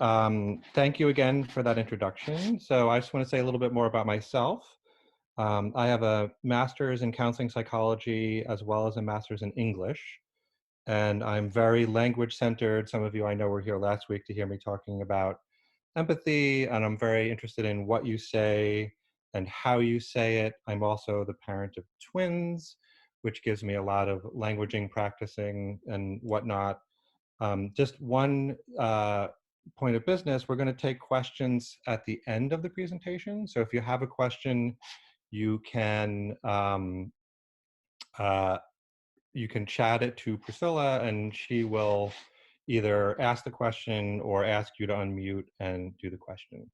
Thank you again for that introduction. So I just want to say a little bit more about myself. I have a master's in counseling psychology as well as a master's in English. And I'm very language centered. Some of you I know were here last week to hear me talking about empathy, and I'm very interested in what you say and how you say it. I'm also the parent of twins, which gives me a lot of languaging practicing and whatnot. Just one point of business, we're going to take questions at the end of the presentation. So if you have a question, you can uh, chat it to Priscilla, and she will either ask the question or ask you to unmute and do the question.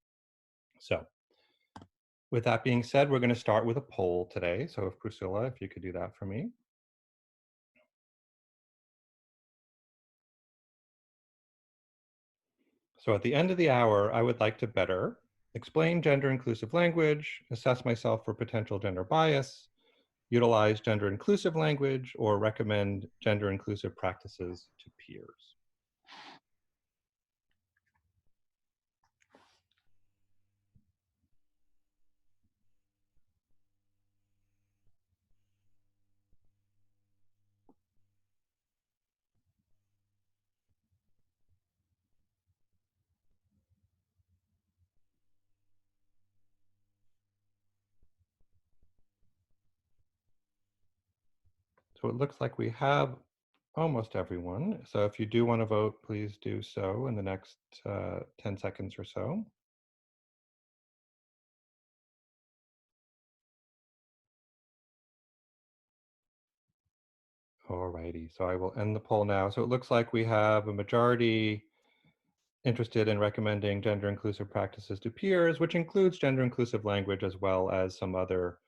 So with that being said, we're going to start with a poll today. So if Priscilla, if you could do that for me. So at the end of the hour, I would like to better explain gender-inclusive language, assess myself for potential gender bias, utilize gender-inclusive language, or recommend gender-inclusive practices to peers. So it looks like we have almost everyone. So if you do want to vote, please do so in the next 10 seconds or so. Alrighty, so I will end the poll now. So it looks like we have a majority interested in recommending gender-inclusive practices to peers, which includes gender-inclusive language as well as some other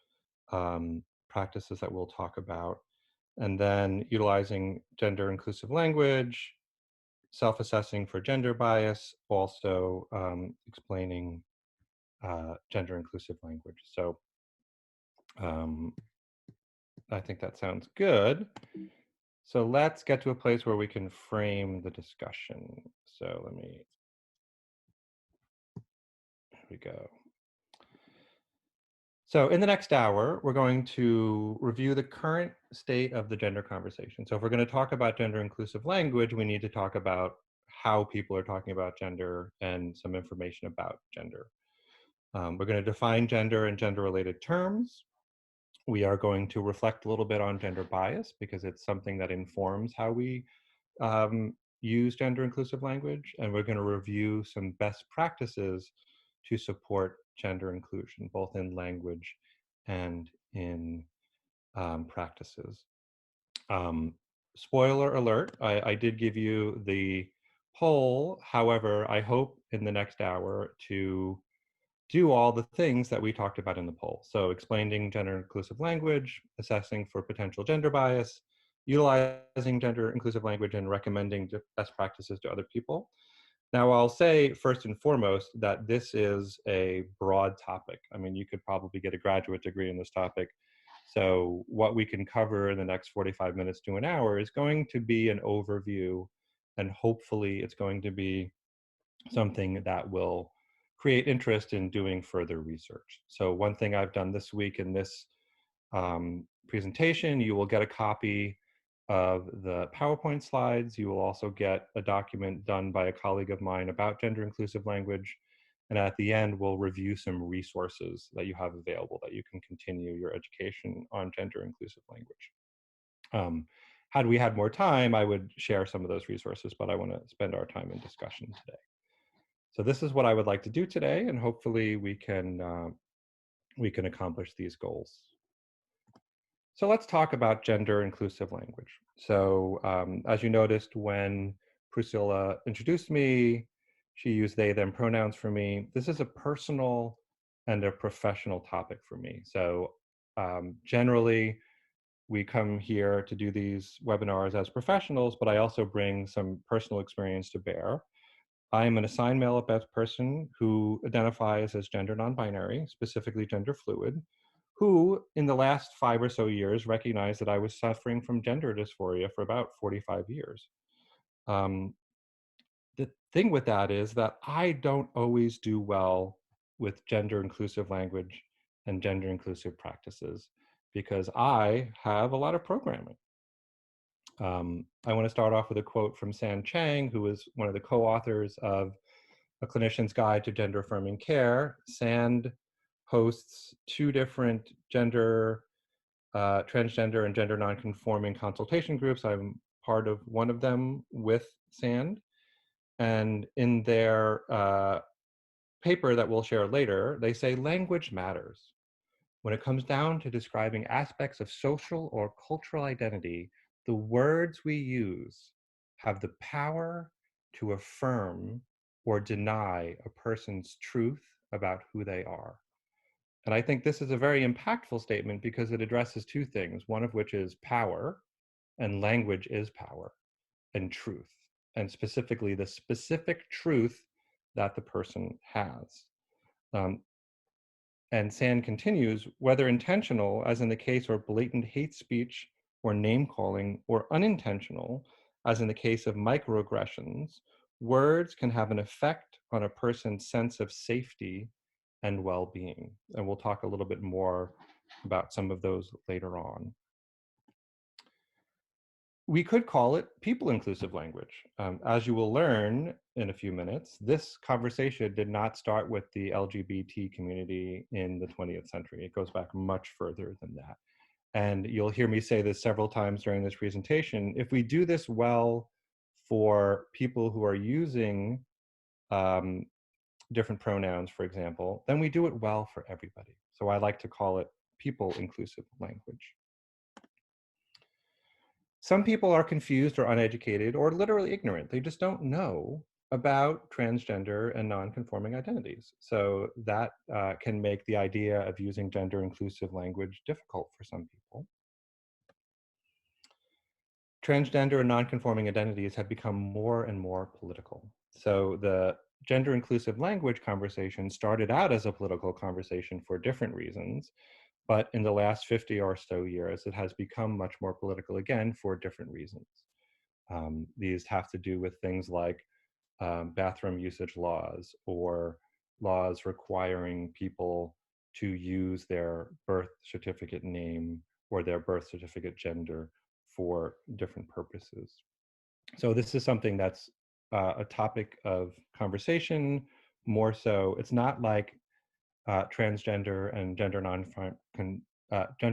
practices that we'll talk about. And then utilizing gender-inclusive language, self-assessing for gender bias, also explaining gender-inclusive language. So I think that sounds good. So let's get to a place where we can frame the discussion. So here we go. So in the next hour, we're going to review the current state of the gender conversation. So if we're going to talk about gender inclusive language, we need to talk about how people are talking about gender and some information about gender. We're going to define gender and gender related terms. We are going to reflect a little bit on gender bias because it's something that informs how we use gender inclusive language. And we're going to review some best practices to support gender inclusion, both in language and in practices. Spoiler alert, I did give you the poll. However, I hope in the next hour to do all the things that we talked about in the poll. So explaining gender inclusive language, assessing for potential gender bias, utilizing gender inclusive language, and recommending best practices to other people. Now, I'll say first and foremost that this is a broad topic. I mean, you could probably get a graduate degree in this topic. So what we can cover in the next 45 minutes to an hour is going to be an overview, and hopefully it's going to be something that will create interest in doing further research. So one thing I've done this week in this presentation, you will get a copy of the PowerPoint slides. You will also get a document done by a colleague of mine about gender inclusive language. And at the end, we'll review some resources that you have available that you can continue your education on gender inclusive language. Had we had more time, I would share some of those resources, but I want to spend our time in discussion today. So this is what I would like to do today, and hopefully we can accomplish these goals. So let's talk about gender inclusive language. So as you noticed, when Priscilla introduced me, she used they, them pronouns for me. This is a personal and a professional topic for me. So generally, we come here to do these webinars as professionals, but I also bring some personal experience to bear. I'm an assigned male at birth person who identifies as gender non-binary, specifically gender fluid, who in the last 5 or so years recognized that I was suffering from gender dysphoria for about 45 years. The thing with that is that I don't always do well with gender inclusive language and gender inclusive practices because I have a lot of programming. I want to start off with a quote from San Chang, who is one of the co-authors of A Clinician's Guide to Gender Affirming Care. Sand hosts two different transgender and gender nonconforming consultation groups. I'm part of one of them with Sand. And in their paper that we'll share later, they say language matters. When it comes down to describing aspects of social or cultural identity, the words we use have the power to affirm or deny a person's truth about who they are. And I think this is a very impactful statement because it addresses two things, one of which is power, and language is power, and truth, and specifically the specific truth that the person has. Um, And Sand continues, whether intentional, as in the case of blatant hate speech or name calling, or unintentional, as in the case of microaggressions, words can have an effect on a person's sense of safety and well-being. And we'll talk a little bit more about some of those later on. We could call it people-inclusive language. As you will learn in a few minutes, this conversation did not start with the LGBT community in the 20th century. It goes back much further than that. And you'll hear me say this several times during this presentation. If we do this well for people who are using different pronouns, for example, then we do it well for everybody. So I like to call it people-inclusive language. Some people are confused or uneducated or literally ignorant. They just don't know about transgender and non-conforming identities. So that can make the idea of using gender inclusive language difficult for some people. Transgender and non-conforming identities have become more and more political. So the gender inclusive language conversation started out as a political conversation for different reasons. But in the last 50 or so years, it has become much more political again for different reasons. These have to do with things like bathroom usage laws or laws requiring people to use their birth certificate name or their birth certificate gender for different purposes. So this is something that's a topic of conversation more so. It's not like transgender and gender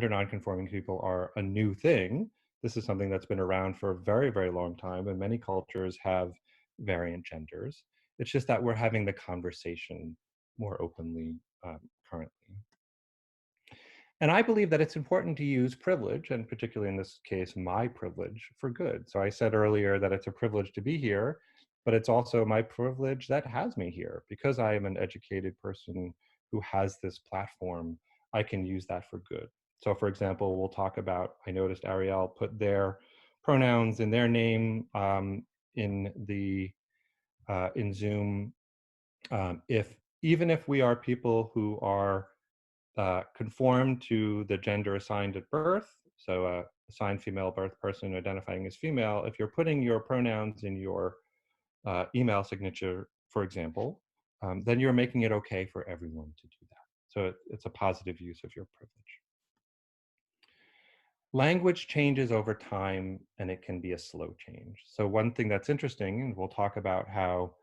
nonconforming people are a new thing. This is something that's been around for a very, very long time, and many cultures have variant genders. It's just that we're having the conversation more openly currently. And I believe that it's important to use privilege, and particularly in this case, my privilege, for good. So I said earlier that it's a privilege to be here, but it's also my privilege that has me here. Because I am an educated person who has this platform, I can use that for good. So for example, we'll talk about, I noticed Ariel put their pronouns in their name in Zoom. Even if we are people who are conform to the gender assigned at birth, so assigned female birth person identifying as female, if you're putting your pronouns in your email signature, for example, then you're making it okay for everyone to do that. So it's a positive use of your privilege. Language changes over time and it can be a slow change. So one thing that's interesting, and we'll talk about how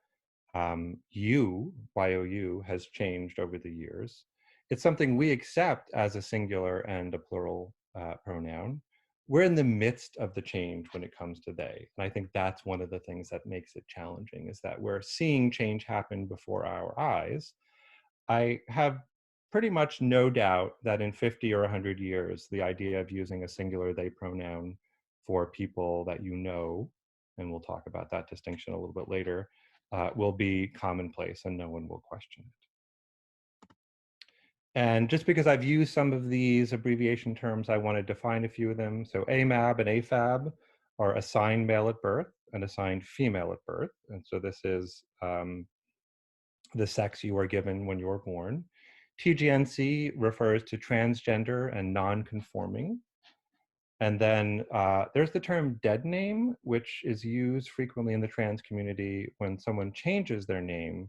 YOU has changed over the years. It's something we accept as a singular and a plural pronoun. We're in the midst of the change when it comes to they. And I think that's one of the things that makes it challenging, is that we're seeing change happen before our eyes. I have pretty much no doubt that in 50 or 100 years, the idea of using a singular they pronoun for people that you know, and we'll talk about that distinction a little bit later, will be commonplace and no one will question it. And just because I've used some of these abbreviation terms, I want to define a few of them. So AMAB and AFAB are assigned male at birth and assigned female at birth. And so this is the sex you are given when you were born. TGNC refers to transgender and non-conforming. And then there's the term dead name, which is used frequently in the trans community when someone changes their name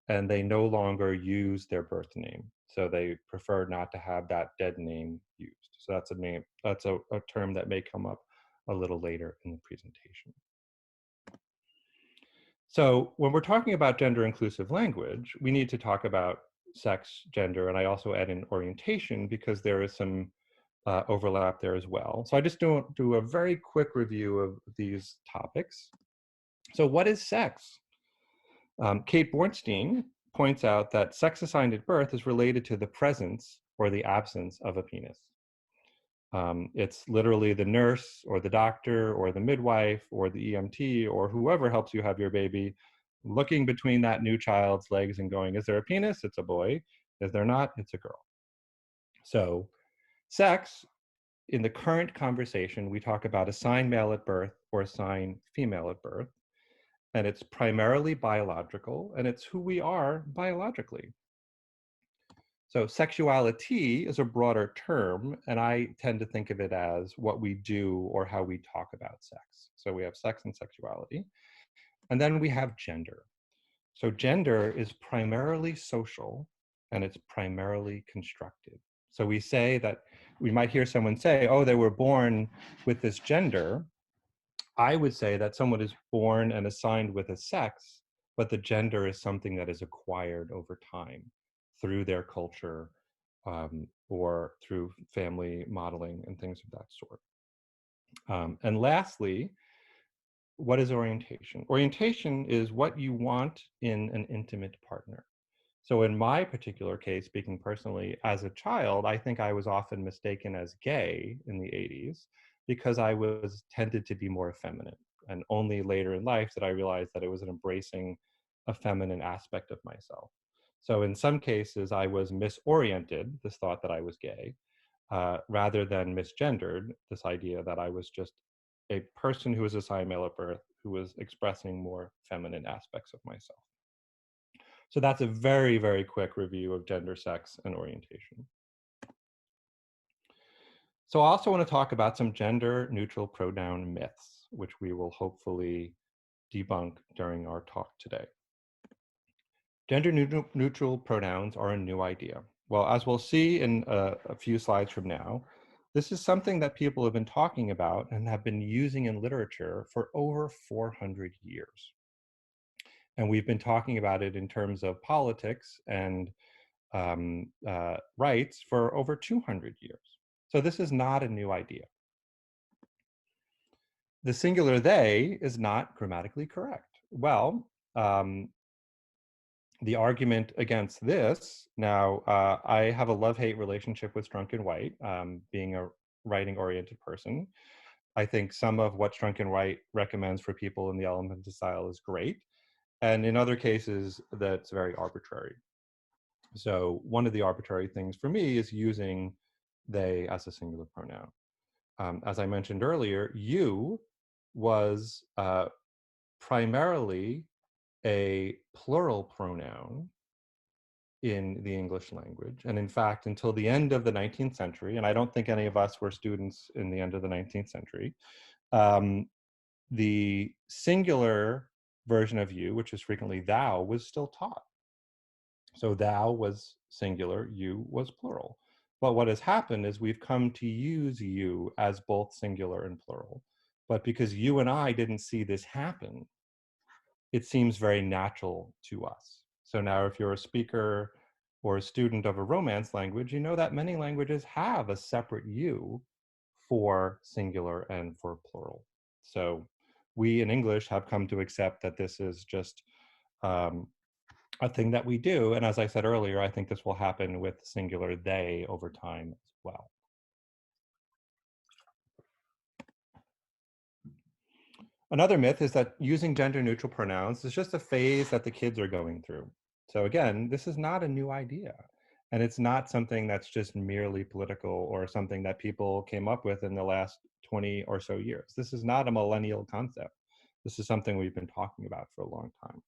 and they no longer use their birth name. So they prefer not to have that dead name used. So that's a name, that's a term that may come up a little later in the presentation. So when we're talking about gender inclusive language, we need to talk about sex, gender, and I also add in orientation because there is some overlap there as well. So I just do a very quick review of these topics. So what is sex? Kate Bornstein points out that sex assigned at birth is related to the presence or the absence of a penis. It's literally the nurse or the doctor or the midwife or the EMT or whoever helps you have your baby looking between that new child's legs and going, is there a penis? It's a boy. Is there not? It's a girl. So sex, in the current conversation, we talk about assigned male at birth or assigned female at birth. And it's primarily biological, and it's who we are biologically. So sexuality is a broader term, and I tend to think of it as what we do or how we talk about sex. So we have sex and sexuality. And then we have gender. So gender is primarily social, and it's primarily constructed. So we say that we might hear someone say, oh, they were born with this gender. I would say that someone is born and assigned with a sex, but the gender is something that is acquired over time through their culture or through family modeling and things of that sort. And lastly, what is orientation? Orientation is what you want in an intimate partner. So in my particular case, speaking personally, as a child, I think I was often mistaken as gay in the 80s because I was tended to be more effeminate. And only later in life did I realize that it was an embracing a feminine aspect of myself. So in some cases, I was misoriented, this thought that I was gay, rather than misgendered, this idea that I was just a person who was assigned male at birth who was expressing more feminine aspects of myself. So that's a very, very quick review of gender, sex, and orientation. So I also want to talk about some gender neutral pronoun myths, which we will hopefully debunk during our talk today. Gender neutral pronouns are a new idea. Well, as we'll see in a few slides from now, this is something that people have been talking about and have been using in literature for over 400 years. And we've been talking about it in terms of politics and rights for over 200 years. So this is not a new idea. The singular they is not grammatically correct. Well, the argument against this, now I have a love-hate relationship with Strunk and White, being a writing-oriented person. I think some of what Strunk and White recommends for people in the LMFT style is great. And in other cases, that's very arbitrary. So one of the arbitrary things for me is using they as a singular pronoun. As I mentioned earlier, you was primarily a plural pronoun in the English language. And in fact, until the end of the 19th century, and I don't think any of us were students in the end of the 19th century, the singular version of you, which is frequently thou, was still taught. So thou was singular, you was plural. But what has happened is we've come to use you as both singular and plural. But because you and I didn't see this happen, it seems very natural to us. So now if you're a speaker or a student of a Romance language, you know that many languages have a separate you for singular and for plural. So we in English have come to accept that this is just a thing that we do. And as I said earlier, I think this will happen with singular they over time as well. Another myth is that using gender neutral pronouns is just a phase that the kids are going through. So again, this is not a new idea. And it's not something that's just merely political or something that people came up with in the last 20 or so years. This is not a millennial concept. This is something we've been talking about for a long time.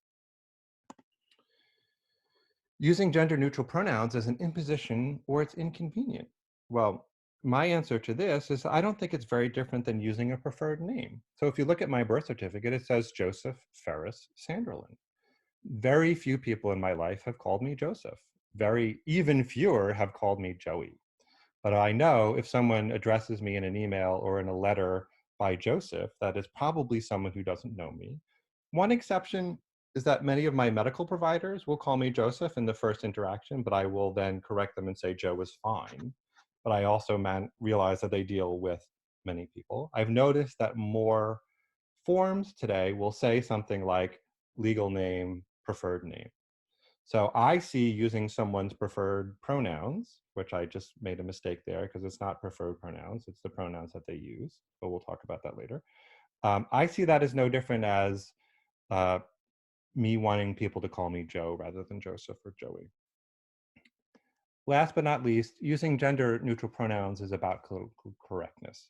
Using gender neutral pronouns as an imposition or it's inconvenient. Well, my answer to this is I don't think it's very different than using a preferred name. So if you look at my birth certificate, it says Joseph Ferris Sanderlin. Very few people in my life have called me Joseph. Even fewer have called me Joey. But I know if someone addresses me in an email or in a letter by Joseph, that is probably someone who doesn't know me. One exception is that many of my medical providers will call me Joseph in the first interaction, but I will then correct them and say Joe is fine. But I also realize that they deal with many people. I've noticed that more forms today will say something like legal name, preferred name. So I see using someone's preferred pronouns, which I just made a mistake there because it's not preferred pronouns, it's the pronouns that they use, but we'll talk about that later. I see that as no different as uh, me wanting people to call me Joe rather than Joseph or Joey. Last but not least, using gender neutral pronouns is about correctness.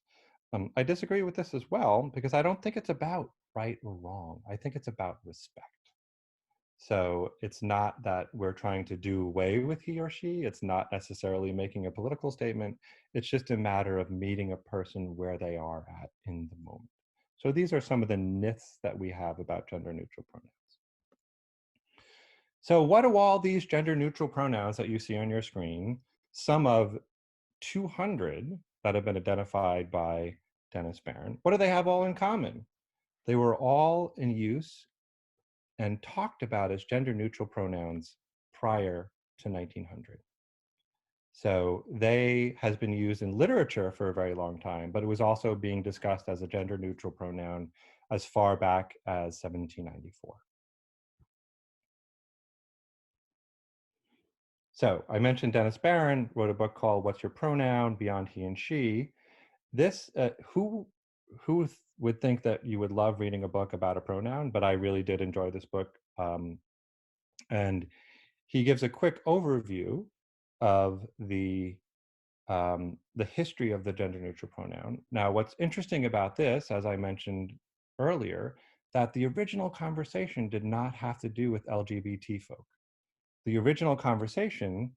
I disagree with this as well because I don't think it's about right or wrong. I think it's about respect. So it's not that we're trying to do away with he or she. It's not necessarily making a political statement. It's just a matter of meeting a person where they are at in the moment. So these are some of the myths that we have about gender neutral pronouns. So what do all these gender neutral pronouns that you see on your screen, some of 200 that have been identified by Dennis Barron, what do they have all in common? They were all in use and talked about as gender neutral pronouns prior to 1900. So they has been used in literature for a very long time, but it was also being discussed as a gender neutral pronoun as far back as 1794. So I mentioned Dennis Barron wrote a book called What's Your Pronoun? Beyond He and She. This, who would think that you would love reading a book about a pronoun, but I really did enjoy this book. And he gives a quick overview of the history of the gender neutral pronoun. Now, what's interesting about this, as I mentioned earlier, that the original conversation did not have to do with LGBT folk. The original conversation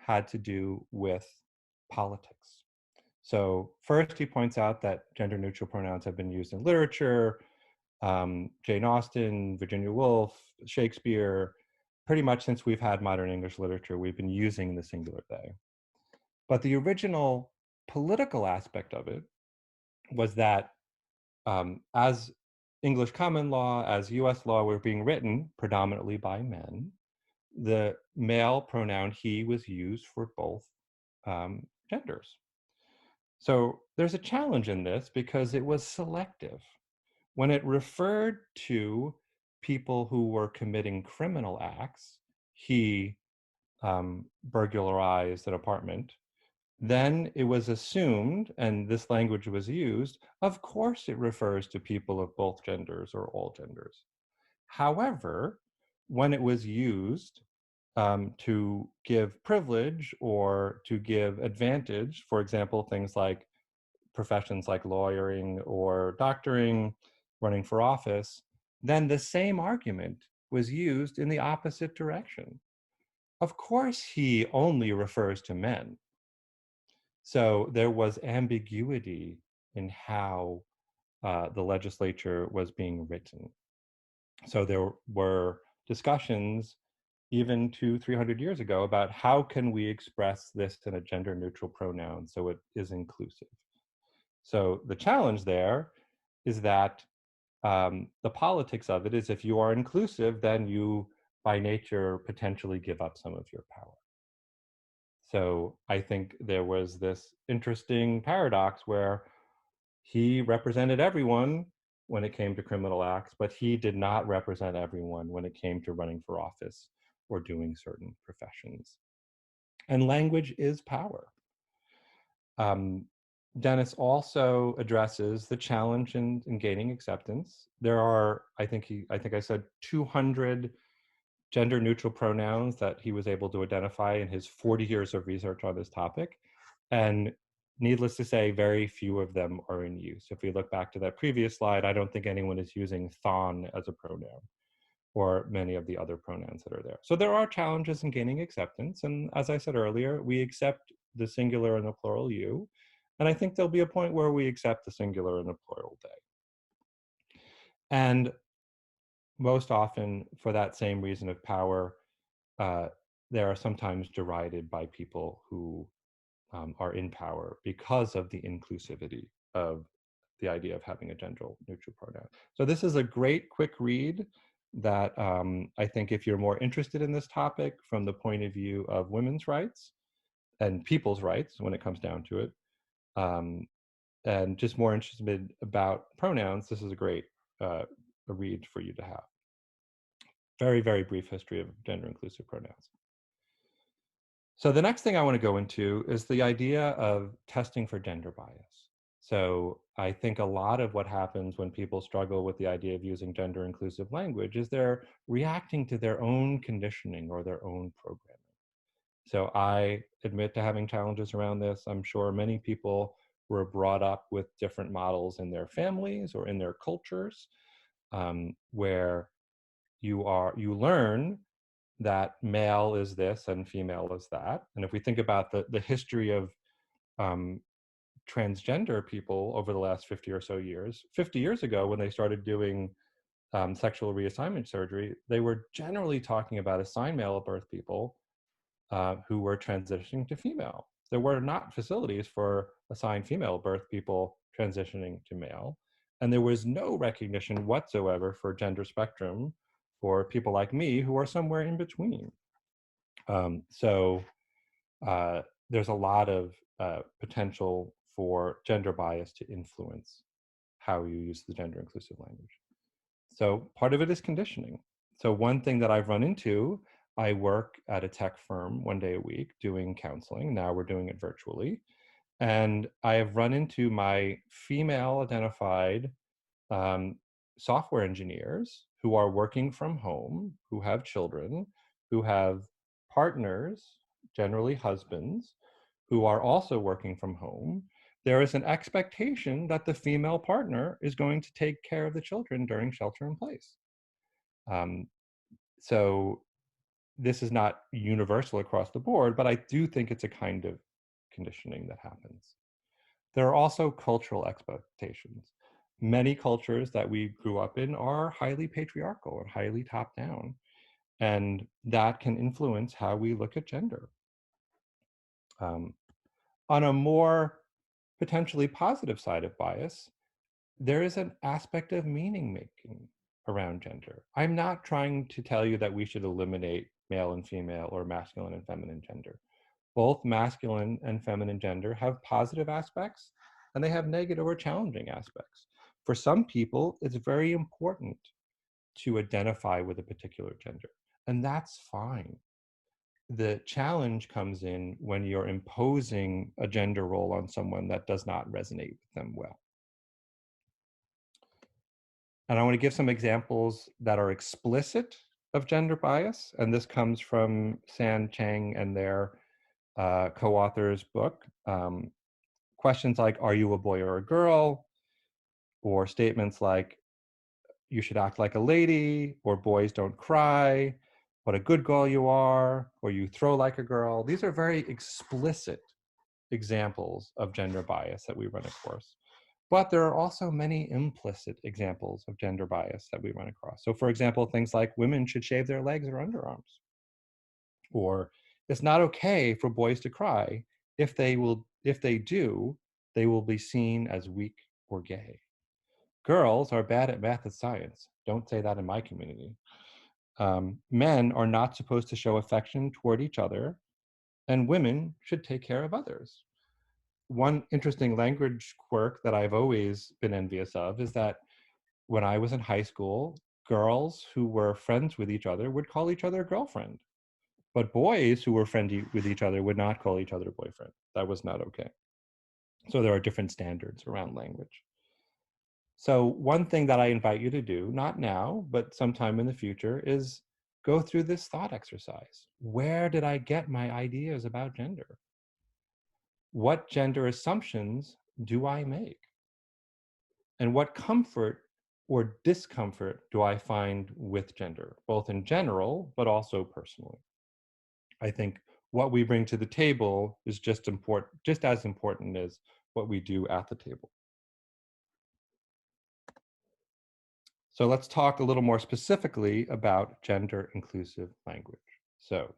had to do with politics. So first he points out that gender neutral pronouns have been used in literature, Jane Austen, Virginia Woolf, Shakespeare, pretty much since we've had modern English literature, we've been using the singular they. But the original political aspect of it was that as English common law, as US law were being written predominantly by men, the male pronoun he was used for both genders. So there's a challenge in this because it was selective. When it referred to people who were committing criminal acts, he burglarized an apartment, then it was assumed, and this language was used, of course it refers to people of both genders or all genders. However, when it was used to give privilege or to give advantage, for example, things like professions like lawyering or doctoring, running for office, then the same argument was used in the opposite direction. Of course, he only refers to men. So there was ambiguity in how the legislature was being written. So there were discussions even 200-300 years ago about how can we express this in a gender neutral pronoun so it is inclusive. So the challenge there is that the politics of it is if you are inclusive, then you by nature potentially give up some of your power. So I think there was this interesting paradox where he represented everyone when it came to criminal acts, but he did not represent everyone when it came to running for office or doing certain professions. And language is power. Dennis also addresses the challenge in gaining acceptance. There are, I think I said 200 gender neutral pronouns that he was able to identify in his 40 years of research on this topic. And needless to say, very few of them are in use. If we look back to that previous slide, I don't think anyone is using thon as a pronoun or many of the other pronouns that are there. So there are challenges in gaining acceptance. And as I said earlier, we accept the singular and the plural you. And I think there'll be a point where we accept the singular and the plural they. And most often, for that same reason of power, uh, they are sometimes derided by people who are in power because of the inclusivity of the idea of having a gender neutral pronoun. So this is a great quick read that I think if you're more interested in this topic from the point of view of women's rights and people's rights when it comes down to it, and just more interested about pronouns, this is a great a read for you to have. Very, very brief history of gender inclusive pronouns. So the next thing I want to go into is the idea of testing for gender bias. So I think a lot of what happens when people struggle with the idea of using gender inclusive language is they're reacting to their own conditioning or their own programming. So I admit to having challenges around this. I'm sure many people were brought up with different models in their families or in their cultures, where you learn that male is this and female is that. And if we think about the history of transgender people over the last 50 or so years, 50 years ago when they started doing sexual reassignment surgery, they were generally talking about assigned male at birth people who were transitioning to female. There were not facilities for assigned female birth people transitioning to male. And there was no recognition whatsoever for gender spectrum for people like me who are somewhere in between. So there's a lot of potential for gender bias to influence how you use the gender inclusive language. So part of it is conditioning. So one thing that I've run into, I work at a tech firm 1 day a week doing counseling. Now we're doing it virtually. And I have run into my female identified software engineers who are working from home, who have children, who have partners, generally husbands, who are also working from home. There is an expectation that the female partner is going to take care of the children during shelter in place. So this is not universal across the board, but I do think it's a kind of conditioning that happens. There are also cultural expectations. Many cultures that we grew up in are highly patriarchal and highly top down, and that can influence how we look at gender. On a more potentially positive side of bias, there is an aspect of meaning making around gender. I'm not trying to tell you that we should eliminate male and female or masculine and feminine gender. Both masculine and feminine gender have positive aspects and they have negative or challenging aspects. For some people, it's very important to identify with a particular gender, and that's fine. The challenge comes in when you're imposing a gender role on someone that does not resonate with them well. And I want to give some examples that are explicit of gender bias. And this comes from San Chang and their co-author's book. Questions like, are you a boy or a girl? Or statements like, you should act like a lady, or boys don't cry, what a good girl you are, or you throw like a girl. These are very explicit examples of gender bias that we run across. But there are also many implicit examples of gender bias that we run across. So for example, things like women should shave their legs or underarms. Or it's not okay for boys to cry. If they do, they will be seen as weak or gay. Girls are bad at math and science. Don't say that in my community. Men are not supposed to show affection toward each other, and women should take care of others. One interesting language quirk that I've always been envious of is that when I was in high school, girls who were friends with each other would call each other girlfriend. But boys who were friendly with each other would not call each other boyfriend. That was not okay. So there are different standards around language. So one thing that I invite you to do, not now, but sometime in the future, is go through this thought exercise. Where did I get my ideas about gender? What gender assumptions do I make? And what comfort or discomfort do I find with gender, both in general, but also personally? I think what we bring to the table is just as important as what we do at the table. So let's talk a little more specifically about gender inclusive language. So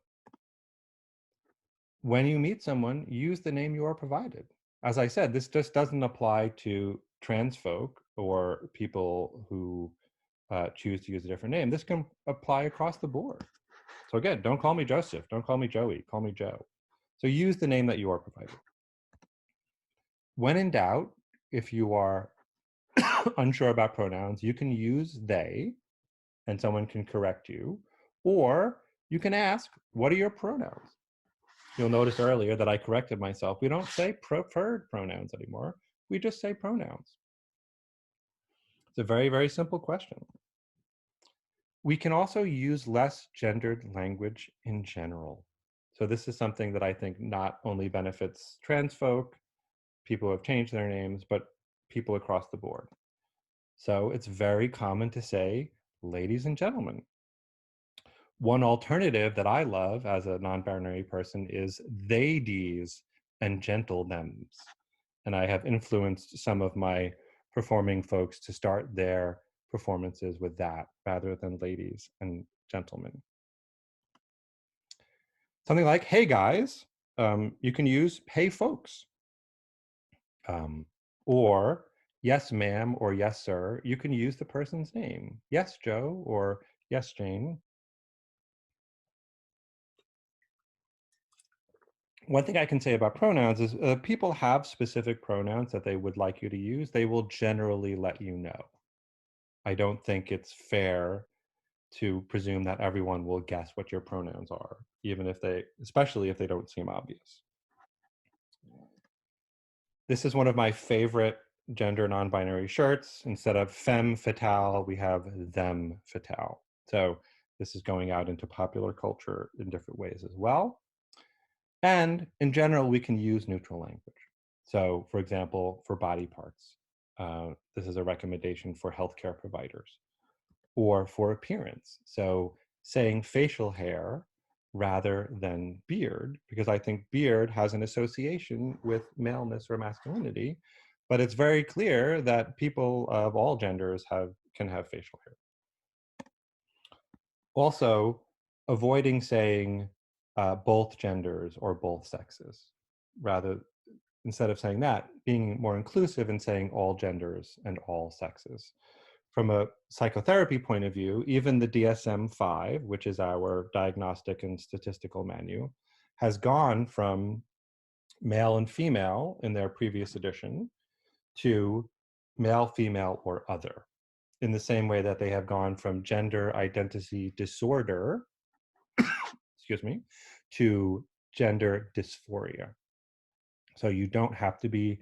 when you meet someone, use the name you are provided. As I said, this just doesn't apply to trans folk or people who choose to use a different name. This can apply across the board. So again, don't call me Joseph, don't call me Joey, call me Joe. So use the name that you are provided. When in doubt, if you are unsure about pronouns, you can use they and someone can correct you, or you can ask, what are your pronouns? You'll notice earlier that I corrected myself. We don't say preferred pronouns anymore. We just say pronouns. It's a very, very simple question. We can also use less gendered language in general. So this is something that I think not only benefits trans folk, people who have changed their names, but people across the board. So it's very common to say, ladies and gentlemen. One alternative that I love as a non-binary person is they dees and gentle thems. And I have influenced some of my performing folks to start their performances with that rather than ladies and gentlemen. Something like, hey guys, you can use hey folks. Or yes ma'am or yes sir, you can use the person's name. Yes Joe or yes Jane. One thing I can say about pronouns is people have specific pronouns that they would like you to use. They will generally let you know. I don't think it's fair to presume that everyone will guess what your pronouns are, even if they, especially if they don't seem obvious. This is one of my favorite gender non-binary shirts. Instead of femme fatale, we have them fatale. So this is going out into popular culture in different ways as well. And in general, we can use neutral language. So for example, for body parts, this is a recommendation for healthcare providers, or for appearance. So saying facial hair rather than beard, because I think beard has an association with maleness or masculinity, but it's very clear that people of all genders can have facial hair. Also, avoiding saying both genders or both sexes, rather, instead of saying that, being more inclusive and saying all genders and all sexes. From a psychotherapy point of view, even the DSM-5, which is our diagnostic and statistical manual, has gone from male and female in their previous edition to male, female, or other, in the same way that they have gone from gender identity disorder, excuse me, to gender dysphoria. So you don't have to be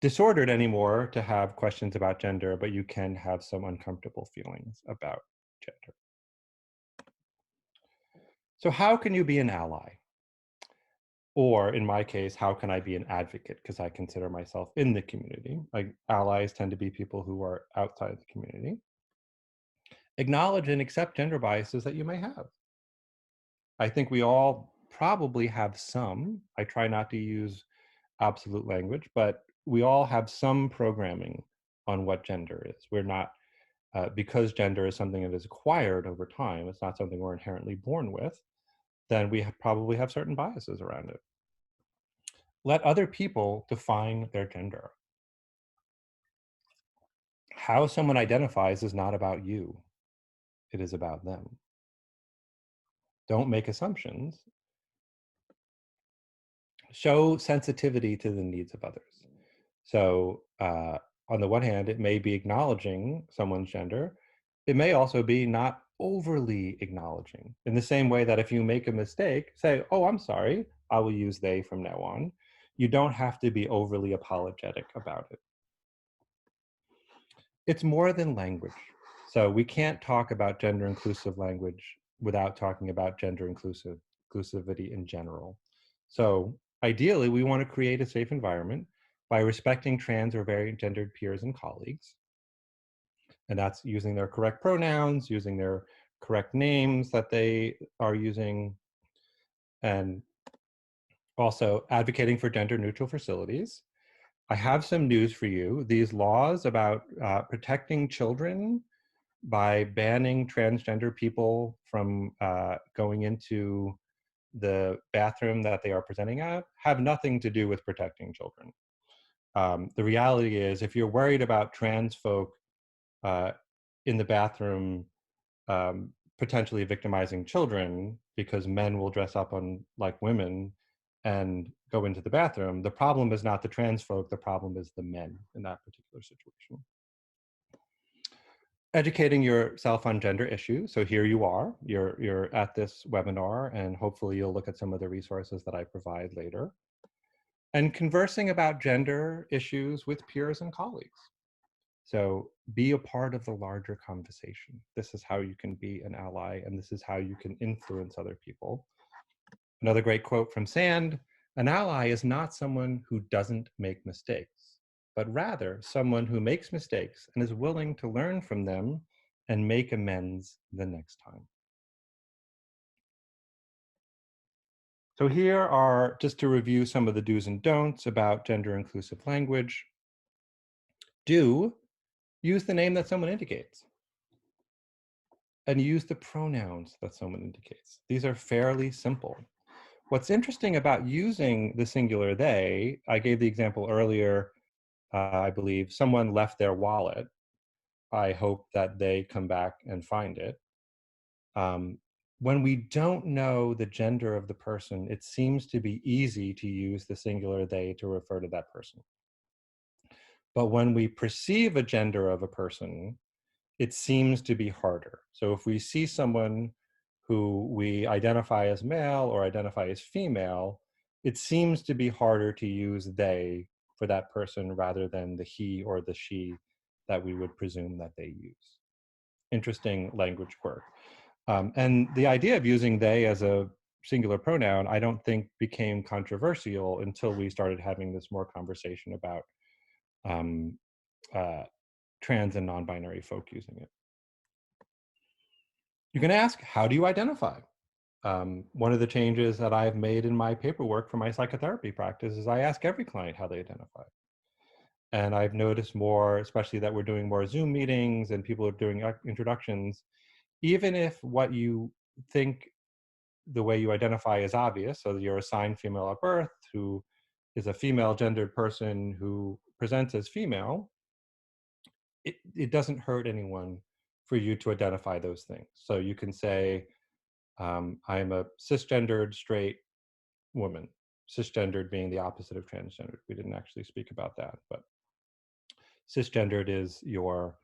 disordered anymore to have questions about gender, but you can have some uncomfortable feelings about gender. So how can you be an ally? Or in my case, how can I be an advocate? Because I consider myself in the community. Like, allies tend to be people who are outside the community. Acknowledge and accept gender biases that you may have. I think we all probably have some. I try not to use absolute language, but we all have some programming on what gender is. We're not, because gender is something that is acquired over time, it's not something we're inherently born with, then we probably have certain biases around it. Let other people define their gender. How someone identifies is not about you. It is about them. Don't make assumptions. Show sensitivity to the needs of others. So on the one hand, it may be acknowledging someone's gender. It may also be not overly acknowledging. In the same way that if you make a mistake, say, oh, I'm sorry, I will use they from now on. You don't have to be overly apologetic about it. It's more than language. So we can't talk about gender inclusive language without talking about gender inclusivity in general. So ideally, we want to create a safe environment by respecting trans or variant gendered peers and colleagues. And that's using their correct pronouns, using their correct names that they are using, and also advocating for gender neutral facilities. I have some news for you. These laws about protecting children by banning transgender people from going into the bathroom that they are presenting at have nothing to do with protecting children. The reality is, if you're worried about trans folk uh, in the bathroom potentially victimizing children because men will dress up like women and go into the bathroom, the problem is not the trans folk, the problem is the men in that particular situation. Educating yourself on gender issues. So here you are, you're at this webinar, and hopefully you'll look at some of the resources that I provide later. And conversing about gender issues with peers and colleagues. So be a part of the larger conversation. This is how you can be an ally, and this is how you can influence other people. Another great quote from Sand: an ally is not someone who doesn't make mistakes, but rather someone who makes mistakes and is willing to learn from them and make amends the next time. So here are, just to review some of the do's and don'ts about gender inclusive language. Do use the name that someone indicates, and use the pronouns that someone indicates. These are fairly simple. What's interesting about using the singular they, I gave the example earlier, I believe someone left their wallet. I hope that they come back and find it. When we don't know the gender of the person, it seems to be easy to use the singular they to refer to that person. But when we perceive a gender of a person, it seems to be harder. So if we see someone who we identify as male or identify as female, it seems to be harder to use they for that person rather than the he or the she that we would presume that they use. Interesting language quirk. And the idea of using they as a singular pronoun, I don't think became controversial until we started having this more conversation about um, trans and non-binary folk using it. You can ask, how do you identify? One of the changes that I've made in my paperwork for my psychotherapy practice is I ask every client how they identify. And I've noticed more, especially that we're doing more Zoom meetings and people are doing introductions, even if what you think the way you identify is obvious, so you're assigned female at birth, who is a female gendered person who presents as female, it doesn't hurt anyone for you to identify those things. So you can say, I'm a cisgendered straight woman, cisgendered being the opposite of transgendered. We didn't actually speak about that, but cisgendered is your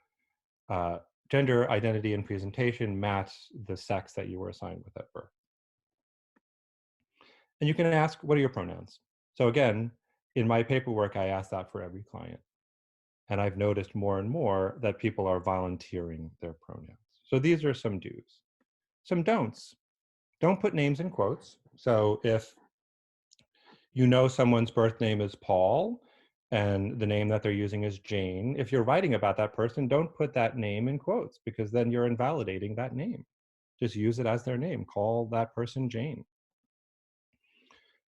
gender identity and presentation match the sex that you were assigned with at birth. And you can ask, what are your pronouns? So again, in my paperwork, I ask that for every client. And I've noticed more and more that people are volunteering their pronouns. So these are some do's. Some don'ts: don't put names in quotes. So if you know someone's birth name is Paul and the name that they're using is Jane, if you're writing about that person, don't put that name in quotes, because then you're invalidating that name. Just use it as their name. Call that person Jane.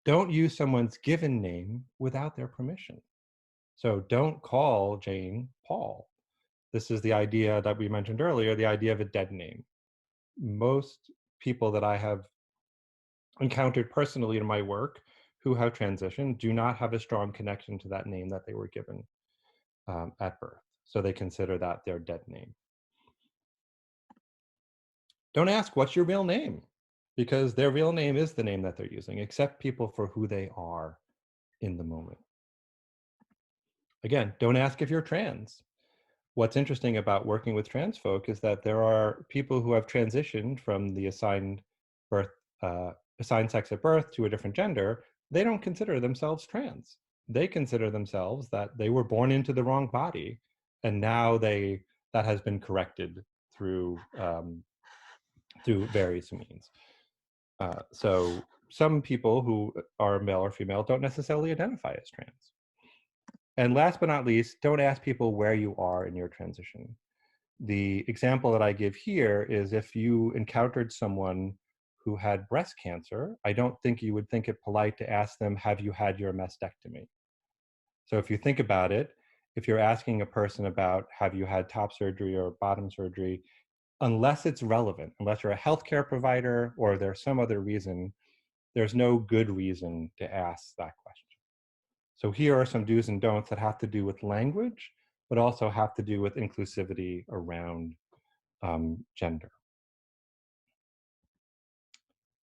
Don't use someone's given name without their permission. So don't call Jane Paul. This is the idea that we mentioned earlier, the idea of a dead name. Most people that I have encountered personally in my work who have transitioned do not have a strong connection to that name that they were given at birth. So they consider that their dead name. Don't ask, what's your real name? Because their real name is the name that they're using. Accept people for who they are in the moment. Again, don't ask if you're trans. What's interesting about working with trans folk is that there are people who have transitioned from the assigned sex at birth to a different gender. They don't consider themselves trans. They consider themselves that they were born into the wrong body, and now that has been corrected through through various means. So some people who are male or female don't necessarily identify as trans. And last but not least, don't ask people where you are in your transition. The example that I give here is, if you encountered someone who had breast cancer, I don't think you would think it polite to ask them, have you had your mastectomy? So if you think about it, if you're asking a person about have you had top surgery or bottom surgery, unless it's relevant, unless you're a healthcare provider or there's some other reason, there's no good reason to ask that question. So here are some do's and don'ts that have to do with language, but also have to do with inclusivity around gender.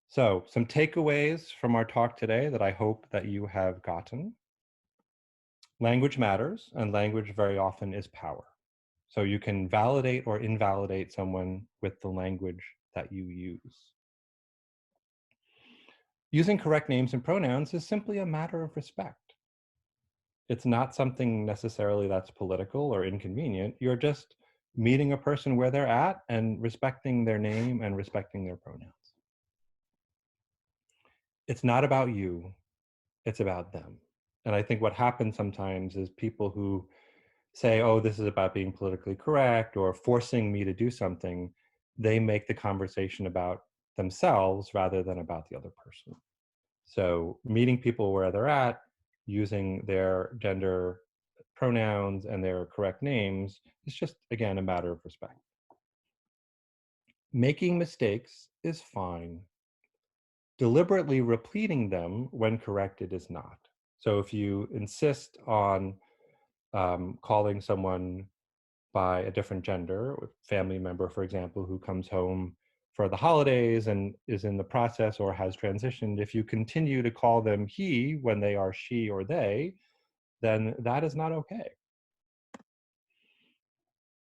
So some takeaways from our talk today that I hope that you have gotten. Language matters, and language very often is power. So you can validate or invalidate someone with the language that you use. Using correct names and pronouns is simply a matter of respect. It's not something necessarily that's political or inconvenient. You're just meeting a person where they're at and respecting their name and respecting their pronouns. It's not about you, it's about them. And I think what happens sometimes is people who say, oh, this is about being politically correct or forcing me to do something, they make the conversation about themselves rather than about the other person. So meeting people where they're at, using their gender pronouns and their correct names is just, again, a matter of respect. Making mistakes is fine. Deliberately repeating them when corrected is not. So if you insist on calling someone by a different gender, a family member, for example, who comes home for the holidays and is in the process or has transitioned, if you continue to call them he when they are she or they, then that is not okay.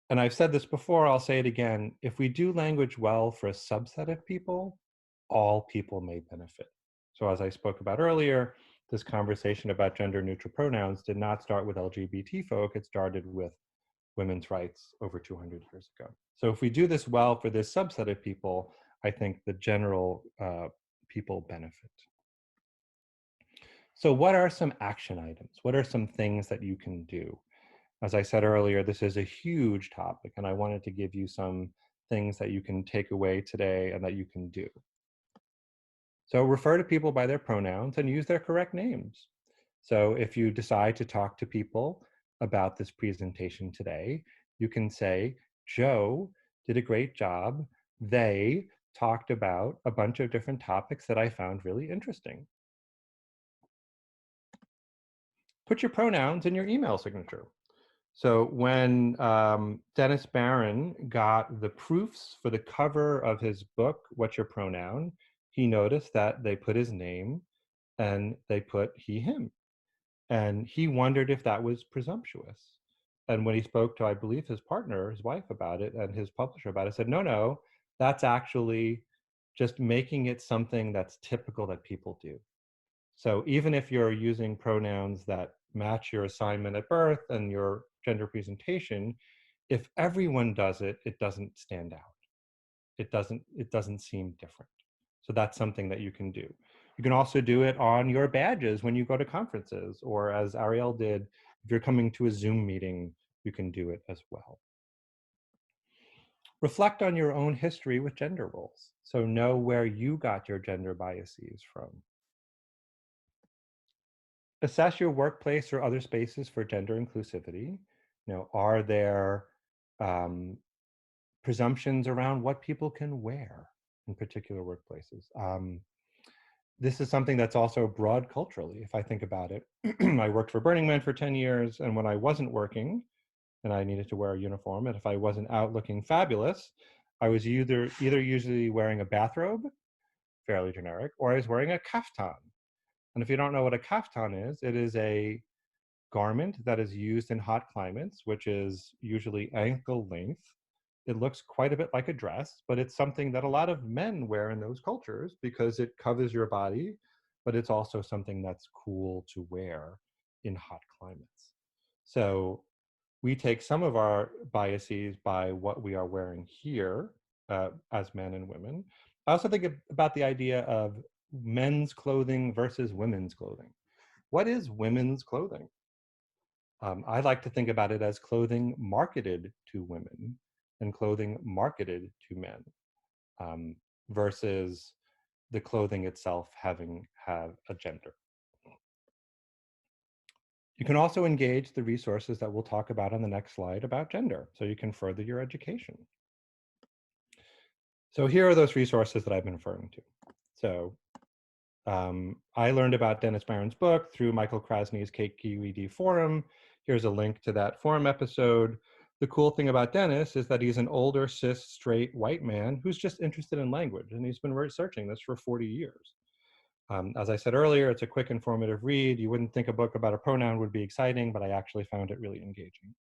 And I've said this before, I'll say it again. If we do language well for a subset of people, all people may benefit. So as I spoke about earlier, this conversation about gender neutral pronouns did not start with LGBT folk, it started with women's rights over 200 years ago. So if we do this well for this subset of people, I think the general people benefit. So what are some action items? What are some things that you can do? As I said earlier, this is a huge topic, and I wanted to give you some things that you can take away today and that you can do. So refer to people by their pronouns and use their correct names. So if you decide to talk to people about this presentation today, you can say, Joe did a great job. They talked about a bunch of different topics that I found really interesting. Put your pronouns in your email signature. So when Dennis Barron got the proofs for the cover of his book, What's Your Pronoun, he noticed that they put his name and they put he, him. And he wondered if that was presumptuous. And when he spoke to, I believe, his partner, his wife about it, and his publisher about it, said, no, no, that's actually just making it something that's typical that people do. So even if you're using pronouns that match your assignment at birth and your gender presentation, if everyone does it, it doesn't stand out. It doesn't seem different. So that's something that you can do. You can also do it on your badges when you go to conferences, or as Ariel did, if you're coming to a Zoom meeting, you can do it as well. Reflect on your own history with gender roles. So know where you got your gender biases from. Assess your workplace or other spaces for gender inclusivity. You know, are there presumptions around what people can wear in particular workplaces? This is something that's also broad culturally, if I think about it. I worked for Burning Man for 10 years, and when I wasn't working and I needed to wear a uniform, and if I wasn't out looking fabulous, I was either usually wearing a bathrobe, fairly generic, or I was wearing a kaftan. And if you don't know what a kaftan is, it is a garment that is used in hot climates, which is usually ankle length. It looks quite a bit like a dress, but it's something that a lot of men wear in those cultures because it covers your body, but it's also something that's cool to wear in hot climates. So we take some of our biases by what we are wearing here as men and women. I also think about the idea of men's clothing versus women's clothing. What is women's clothing? I like to think about it as clothing marketed to women and clothing marketed to men versus the clothing itself have a gender. You can also engage the resources that we'll talk about on the next slide about gender, so you can further your education. So here are those resources that I've been referring to. So I learned about Dennis Barron's book through Michael Krasny's KQED forum. Here's a link to that forum episode. The cool thing about Dennis is that he's an older, cis, straight, white man who's just interested in language, and he's been researching this for 40 years. As I said earlier, it's a quick, informative read. You wouldn't think a book about a pronoun would be exciting, but I actually found it really engaging.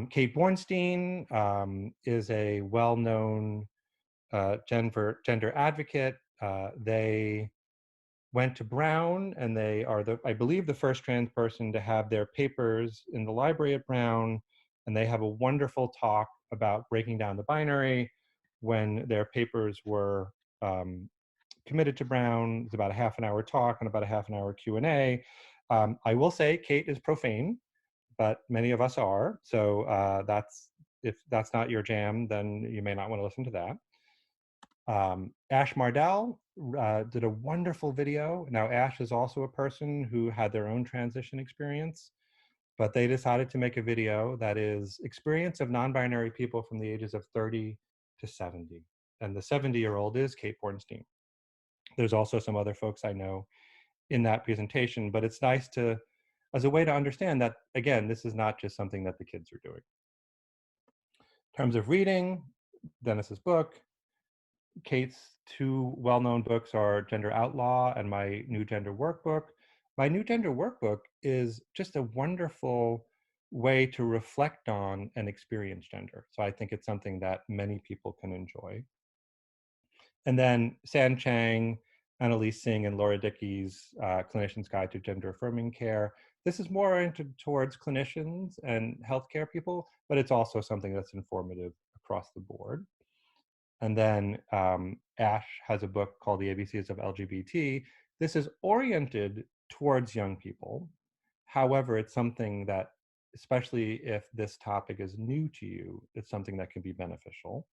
Kate Bornstein is a well-known gender advocate. They went to Brown, and they are, I believe, the first trans person to have their papers in the library at Brown, and they have a wonderful talk about breaking down the binary when their papers were committed to Brown. It's about a half an hour talk and about a half an hour Q&A. I will say Kate is profane, but many of us are. So if that's not your jam, then you may not want to listen to that. Ash Mardell did a wonderful video. Now, Ash is also a person who had their own transition experience, but they decided to make a video that is experience of non-binary people from the ages of 30 to 70. And the 70-year-old is Kate Bornstein. There's also some other folks I know in that presentation, but it's nice to, as a way to understand that, again, this is not just something that the kids are doing. In terms of reading, Dennis's book, Kate's two well-known books are Gender Outlaw and my New Gender Workbook. My New Gender Workbook is just a wonderful way to reflect on and experience gender. So I think it's something that many people can enjoy. And then San Chang, Annalise Singh, and Laura Dickey's Clinician's Guide to Gender Affirming Care. This is more oriented towards clinicians and healthcare people, but it's also something that's informative across the board. And then Ash has a book called The ABCs of LGBT. This is oriented towards young people. However, it's something that, especially if this topic is new to you, it's something that can be beneficial.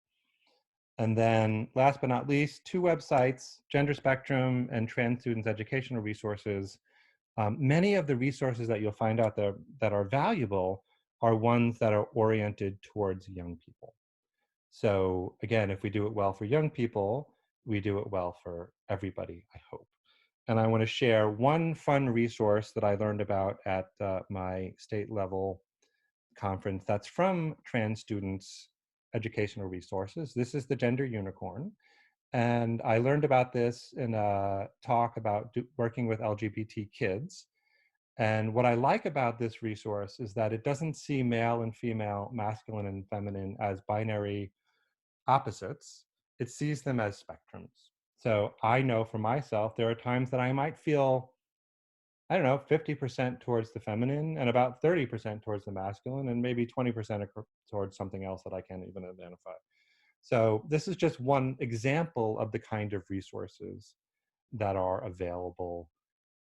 And then last but not least, two websites, Gender Spectrum and Trans Students Educational Resources. Many of the resources that you'll find out there that are valuable are ones that are oriented towards young people. So again, if we do it well for young people, we do it well for everybody, I hope. And I want to share one fun resource that I learned about at my state level conference that's from Trans Students Educational Resources. This is the Gender Unicorn. And I learned about this in a talk about working with LGBT kids. And what I like about this resource is that it doesn't see male and female, masculine and feminine as binary opposites. It sees them as spectrums. So I know for myself, there are times that I might feel, I don't know, 50% towards the feminine and about 30% towards the masculine and maybe 20% towards something else that I can't even identify. So this is just one example of the kind of resources that are available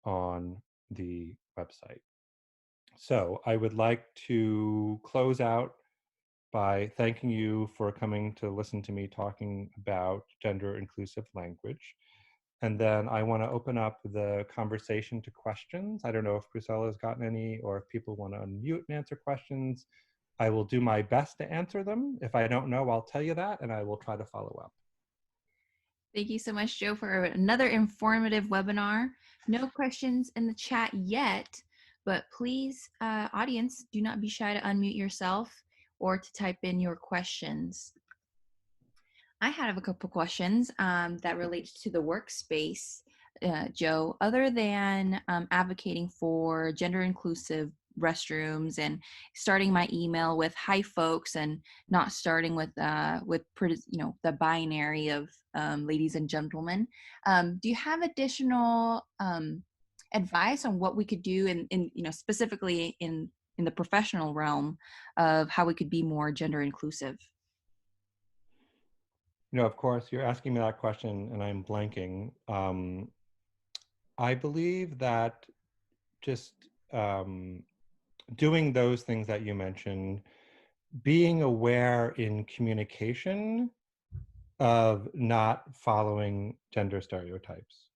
on the website. So I would like to close out by thanking you for coming to listen to me talking about gender inclusive language. And then I want to open up the conversation to questions. I don't know if Priscilla has gotten any, or if people want to unmute and answer questions. I will do my best to answer them. If I don't know, I'll tell you that, and I will try to follow up. Thank you so much, Joe, for another informative webinar. No questions in the chat yet, but please, audience, do not be shy to unmute yourself or to type in your questions. I have a couple questions that relates to the workspace, Joe. Other than advocating for gender inclusive restrooms and starting my email with "Hi, folks," and not starting with the binary of ladies and gentlemen, do you have additional advice on what we could do in specifically in the professional realm of how we could be more gender inclusive? Of course, you're asking me that question and I'm blanking. I believe that just doing those things that you mentioned, being aware in communication of not following gender stereotypes.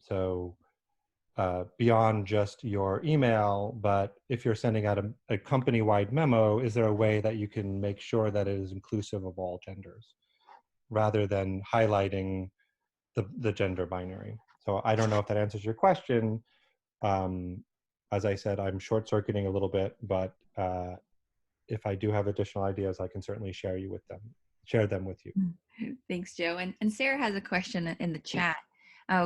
So beyond just your email, but if you're sending out a company-wide memo, is there a way that you can make sure that it is inclusive of all genders rather than highlighting the gender binary? So I don't know if that answers your question. As I said, I'm short-circuiting a little bit, but if I do have additional ideas, I can certainly share them with you. Thanks, Joe. And Sarah has a question in the chat.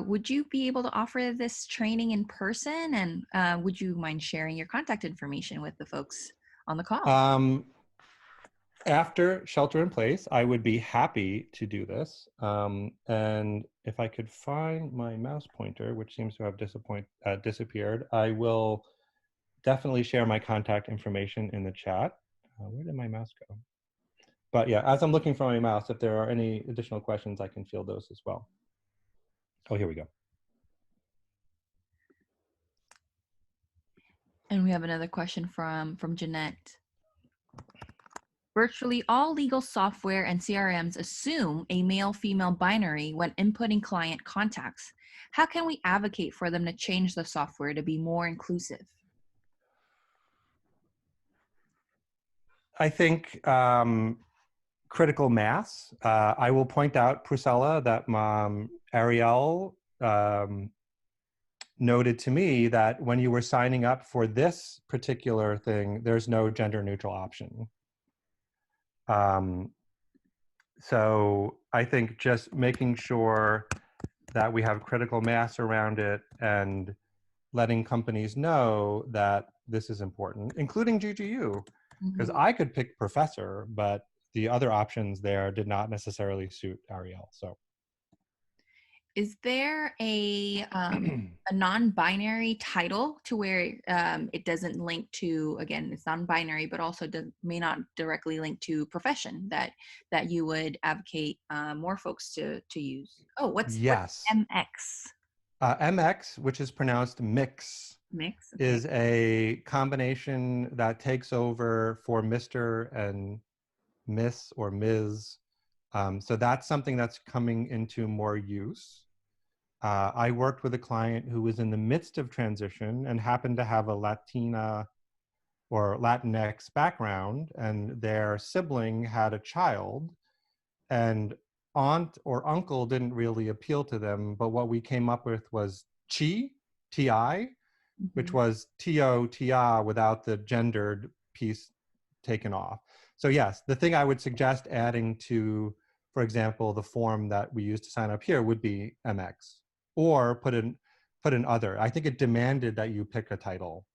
Would you be able to offer this training in person? And would you mind sharing your contact information with the folks on the call? After shelter in place, I would be happy to do this. And if I could find my mouse pointer, which seems to have disappeared, I will definitely share my contact information in the chat. Where did my mouse go? But yeah, as I'm looking for my mouse, if there are any additional questions, I can field those as well. Oh, here we go. And we have another question from Jeanette. Virtually all legal software and CRMs assume a male-female binary when inputting client contacts. How can we advocate for them to change the software to be more inclusive? I think critical mass. I will point out, Priscilla, that Ariel noted to me that when you were signing up for this particular thing, there's no gender neutral option. So I think just making sure that we have critical mass around it and letting companies know that this is important, including GGU, because I could pick professor, but the other options there did not necessarily suit Ariel. So, is there a non-binary title to where it doesn't link to, again, it's non-binary, but also may not directly link to profession that you would advocate more folks to use? Oh, what's MX? MX, which is pronounced mix, okay. is a combination that takes over for Mr. and Miss or Ms. So that's something that's coming into more use. I worked with a client who was in the midst of transition and happened to have a Latina or Latinx background, and their sibling had a child, and aunt or uncle didn't really appeal to them, but what we came up with was chi, T-I, which was T-O-T-A without the gendered piece taken off. So yes, the thing I would suggest adding to, for example, the form that we use to sign up here would be MX, or put in other. I think it demanded that you pick a title.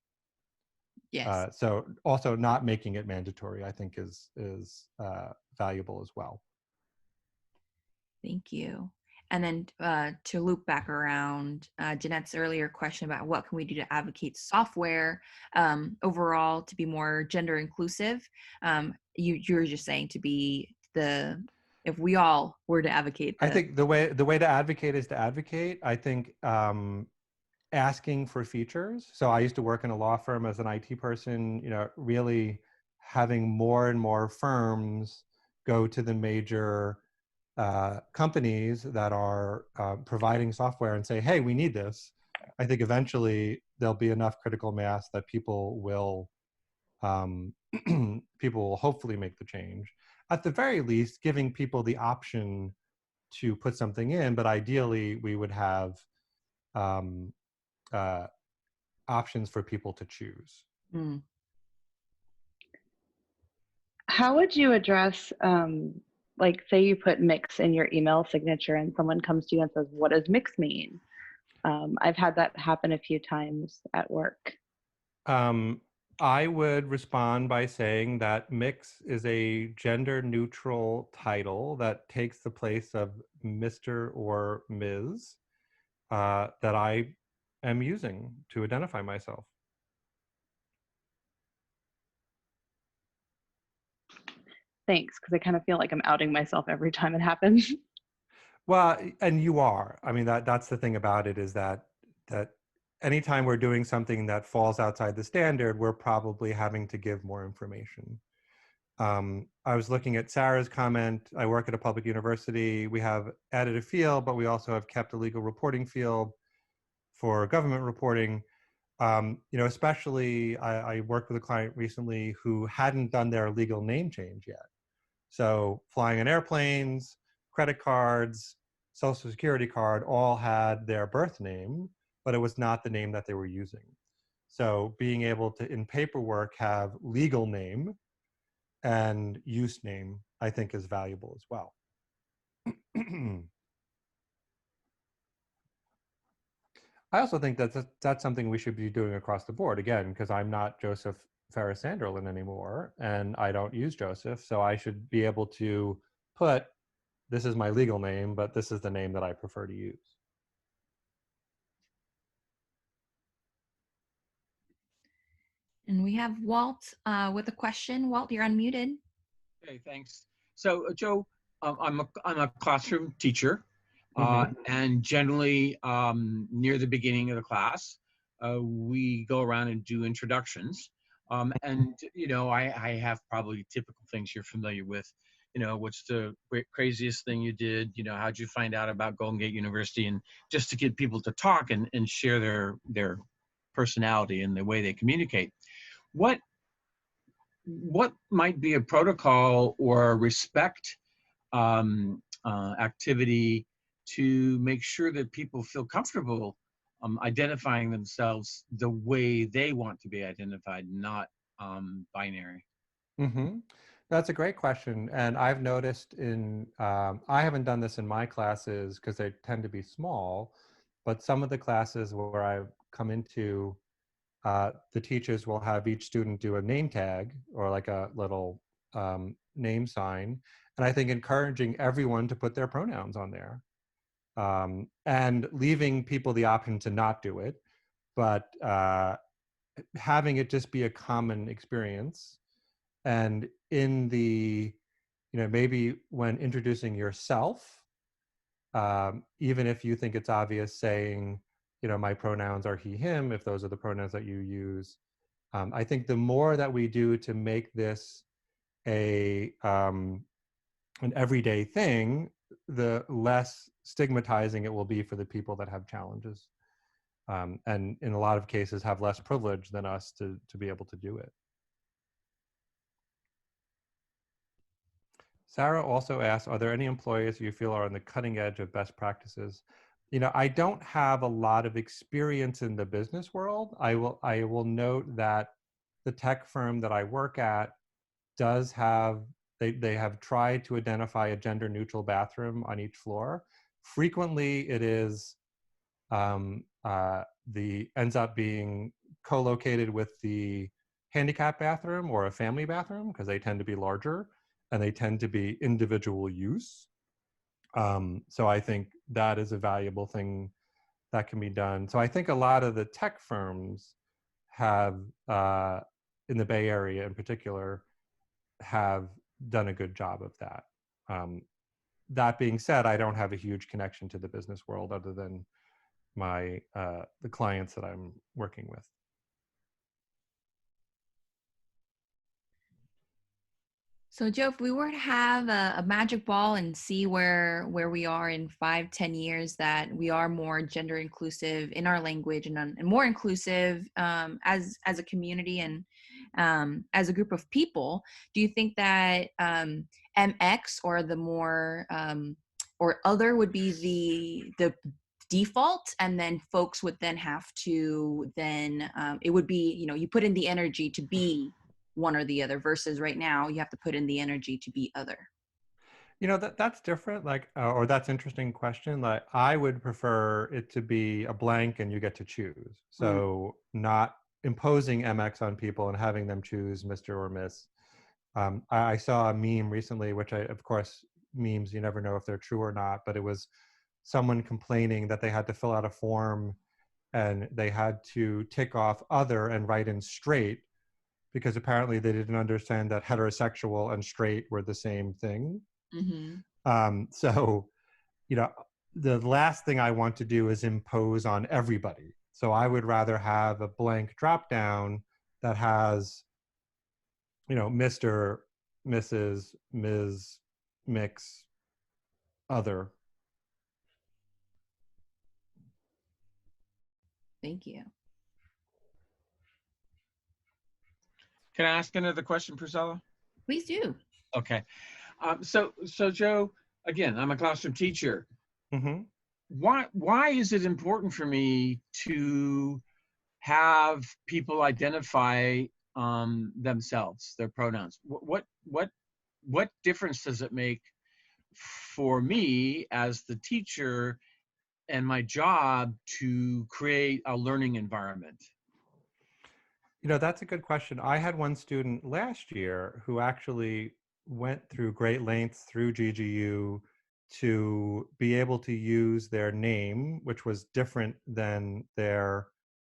Yes. So also not making it mandatory, I think is valuable as well. Thank you. And then to loop back around Jeanette's earlier question about what can we do to advocate software overall to be more gender inclusive, you're just saying to be if we all were to advocate. I think the way to advocate is to advocate. I think asking for features. So I used to work in a law firm as an IT person, really having more and more firms go to the major companies that are providing software and say, hey, we need this. I think eventually there'll be enough critical mass that people will hopefully make the change. At the very least, giving people the option to put something in, but ideally we would have options for people to choose. How would you address, like, say you put mix in your email signature and someone comes to you and says, what does mix mean? I've had that happen a few times at work. I would respond by saying that mix is a gender neutral title that takes the place of Mr. or Ms. That I am using to identify myself. Thanks, because I kind of feel like I'm outing myself every time it happens. Well, and you are. I mean, that's the thing about it, is that anytime we're doing something that falls outside the standard, we're probably having to give more information. I was looking at Sarah's comment. I work at a public university. We have added a field, but we also have kept a legal reporting field. for government reporting, especially I worked with a client recently who hadn't done their legal name change yet. So flying in airplanes, credit cards, social security card all had their birth name, but it was not the name that they were using. So being able to, in paperwork, have legal name and use name, I think is valuable as well. I also think that's something we should be doing across the board, again, because I'm not Joseph Ferris-Sanderlin anymore, and I don't use Joseph, so I should be able to put, this is my legal name, but this is the name that I prefer to use. And we have Walt with a question. Walt, you're unmuted. Okay, thanks. So, Joe, I'm a classroom teacher, and generally near the beginning of the class, we go around and do introductions. And I have probably typical things you're familiar with. What's the craziest thing you did? How'd you find out about Golden Gate University? And just to get people to talk and share their personality and the way they communicate. What might be a protocol or a respect activity to make sure that people feel comfortable identifying themselves the way they want to be identified, not binary? That's a great question. And I've noticed I haven't done this in my classes because they tend to be small, but some of the classes where I've come into, the teachers will have each student do a name tag or like a little name sign. And I think encouraging everyone to put their pronouns on there, and leaving people the option to not do it, but having it just be a common experience. And in the, maybe when introducing yourself, even if you think it's obvious, saying, my pronouns are he, him, if those are the pronouns that you use. I think the more that we do to make this an everyday thing, the less stigmatizing it will be for the people that have challenges. And in a lot of cases have less privilege than us to be able to do it. Sarah also asks, are there any employers you feel are on the cutting edge of best practices? I don't have a lot of experience in the business world. I will note that the tech firm that I work at does have, they have tried to identify a gender neutral bathroom on each floor. Frequently it is ends up being co-located with the handicap bathroom or a family bathroom because they tend to be larger and they tend to be individual use. So I think that is a valuable thing that can be done. So I think a lot of the tech firms have, in the Bay Area in particular, have done a good job of that. That being said, I don't have a huge connection to the business world other than the clients that I'm working with. So Joe, if we were to have a magic ball and see where we are in 5-10 years, that we are more gender inclusive in our language and more inclusive as a community and as a group of people, do you think that MX or the more or other would be the default, and then folks would then have to it would be, you put in the energy to be one or the other, versus right now you have to put in the energy to be other? That's different, or that's interesting question. Like, I would prefer it to be a blank and you get to choose. So not imposing MX on people and having them choose Mr. or Miss. I saw a meme recently, which of course, memes, you never know if they're true or not, but it was someone complaining that they had to fill out a form and they had to tick off other and write in straight, because apparently they didn't understand that heterosexual and straight were the same thing. So, the last thing I want to do is impose on everybody. So I would rather have a blank drop down that has, Mr., Mrs., Ms., mix, other. Thank you. Can I ask another question, Priscilla? Please do. Okay. So Joe, again, I'm a classroom teacher. Mm-hmm. Why is it important for me to have people identify themselves, their pronouns? What difference does it make for me as the teacher and my job to create a learning environment? You know, that's a good question. I had one student last year who actually went through great lengths through GGU to be able to use their name, which was different than their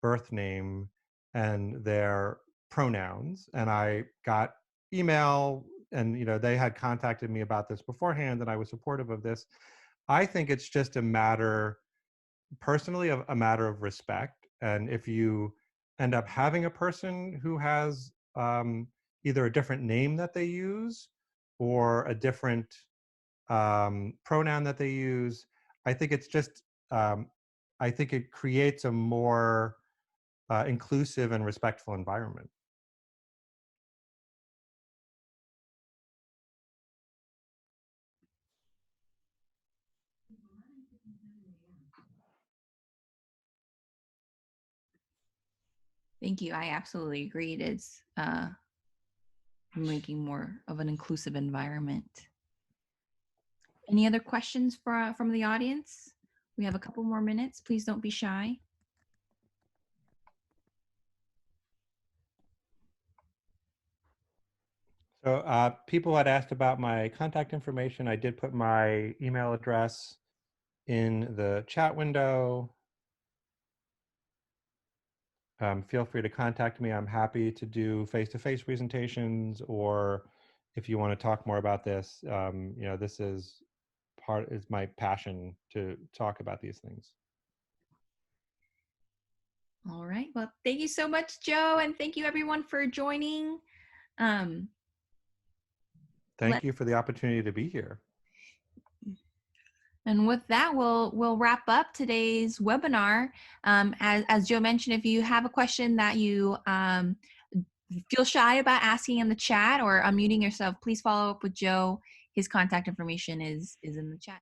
birth name, and their pronouns. And I got email, and you know, they had contacted me about this beforehand, and I was supportive of this. I think it's just a matter, personally, of a matter of respect. And if you end up having a person who has either a different name that they use or a different pronoun that they use, I think it's just, I think it creates a more inclusive and respectful environment. Thank you. I absolutely agree. It is making more of an inclusive environment. Any other questions from the audience? We have a couple more minutes. Please don't be shy. So people had asked about my contact information. I did put my email address in the chat window. Feel free to contact me. I'm happy to do face-to-face presentations, or if you want to talk more about this, you know, this is my passion to talk about these things. All right. Well, thank you so much, Joe, and thank you everyone for joining. Thank you for the opportunity to be here. And with that, we'll wrap up today's webinar. As Joe mentioned, if you have a question that you feel shy about asking in the chat or unmuting yourself, please follow up with Joe. His contact information is in the chat.